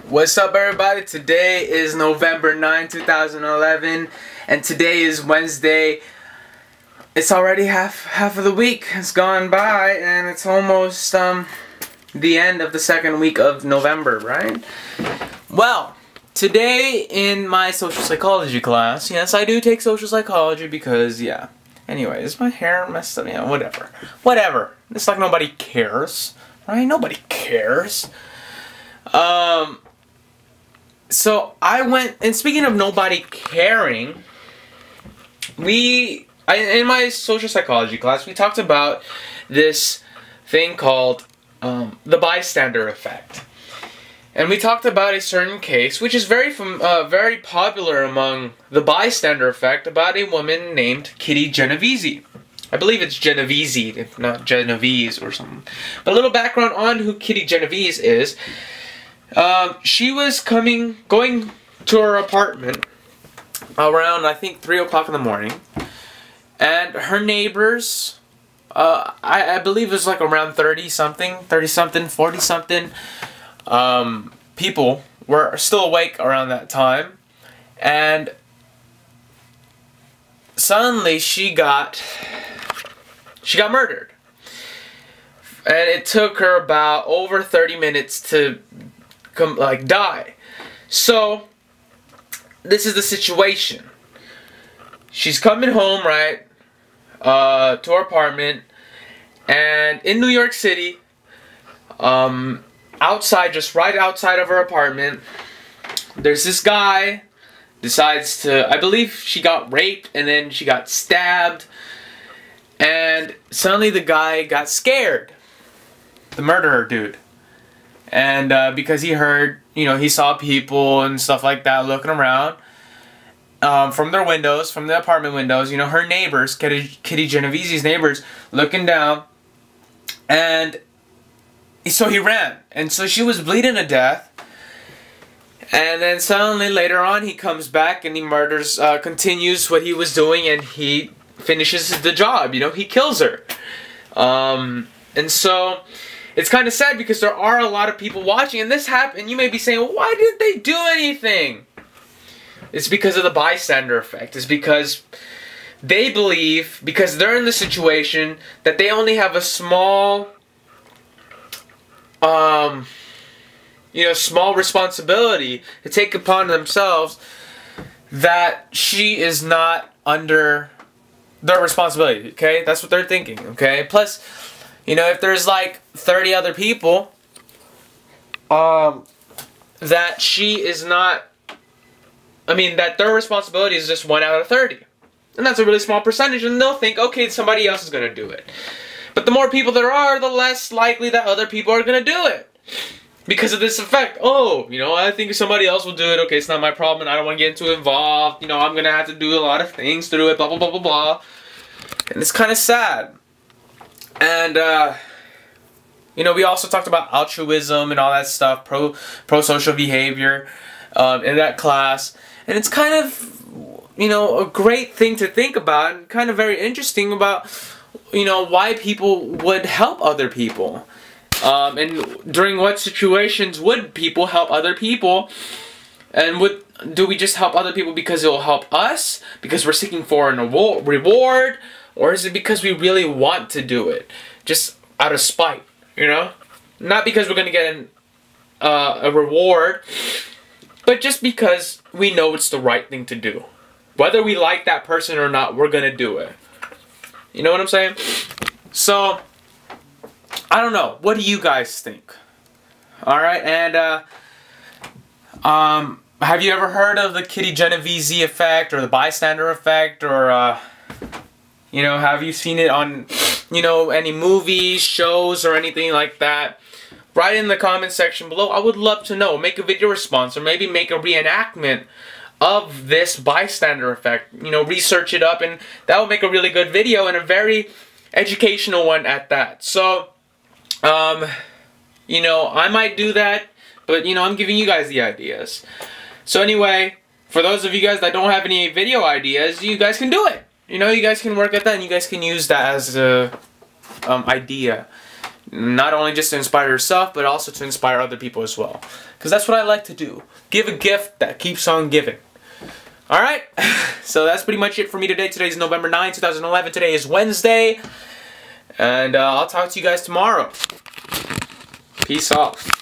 What's up, everybody? Today is November 9, 2011, and today is Wednesday. It's already half of the week has gone by, and it's almost the end of the second week of November, right? Well, today in my social psychology class, yes, I do take social psychology because, yeah. Anyway, is my hair messed up? Yeah, whatever. It's like nobody cares, right? Nobody cares. So I went, and speaking of nobody caring, in my social psychology class, we talked about this thing called the Bystander Effect. And we talked about a certain case, which is very popular among the Bystander Effect, about a woman named Kitty Genovese. I believe it's Genovese, if not Genovese or something. But a little background on who Kitty Genovese is. She was going to her apartment around, I think, 3 o'clock in the morning. And her neighbors, I believe it was like around 30-something, 40-something people were still awake around that time. And suddenly she got murdered. And it took her about over 30 minutes to die. So this is the situation. She's coming home, right, to her apartment, and in New York City, outside, just right outside of her apartment, there's this guy decides to, I believe she got raped and then she got stabbed, and suddenly the guy got scared, the murderer dude. And because he heard, he saw people and stuff like that looking around from their windows, from the apartment windows, her neighbors, Kitty Genovese's neighbors, looking down. And so he ran. And so she was bleeding to death. And then suddenly later on he comes back and he continues what he was doing, and he finishes the job, he kills her. And so it's kind of sad because there are a lot of people watching, and this happened. You may be saying, well, why didn't they do anything? It's because of the bystander effect. It's because they believe, because they're in the situation, that they only have a small, small responsibility to take upon themselves, that she is not under their responsibility, okay? That's what they're thinking, okay? Plus, if there's like 30 other people, that she is not, that their responsibility is just 1 out of 30. And that's a really small percentage, and they'll think, okay, somebody else is going to do it. But the more people there are, the less likely that other people are going to do it. Because of this effect. Oh, I think somebody else will do it. Okay, it's not my problem, and I don't want to get too involved. I'm going to have to do a lot of things to do it, blah, blah, blah, blah, blah. And it's kind of sad. And, we also talked about altruism and all that stuff, pro-social behavior, in that class. And it's kind of, a great thing to think about, and kind of very interesting about, why people would help other people. And during what situations would people help other people? And do we just help other people because it will help us? Because we're seeking for an reward? Or is it because we really want to do it? Just out of spite, Not because we're going to get a reward, but just because we know it's the right thing to do. Whether we like that person or not, we're going to do it. You know what I'm saying? So, I don't know. What do you guys think? Alright, and have you ever heard of the Kitty Genovese effect or the bystander effect, or have you seen it on, any movies, shows, or anything like that? Write in the comment section below. I would love to know. Make a video response, or maybe make a reenactment of this bystander effect. Research it up, and that will make a really good video, and a very educational one at that. So, I might do that, but, I'm giving you guys the ideas. So anyway, for those of you guys that don't have any video ideas, you guys can do it. You guys can work at that, and you guys can use that as a idea. Not only just to inspire yourself, but also to inspire other people as well. Because that's what I like to do. Give a gift that keeps on giving. Alright, so that's pretty much it for me today. Today is November 9, 2011. Today is Wednesday. And I'll talk to you guys tomorrow. Peace off.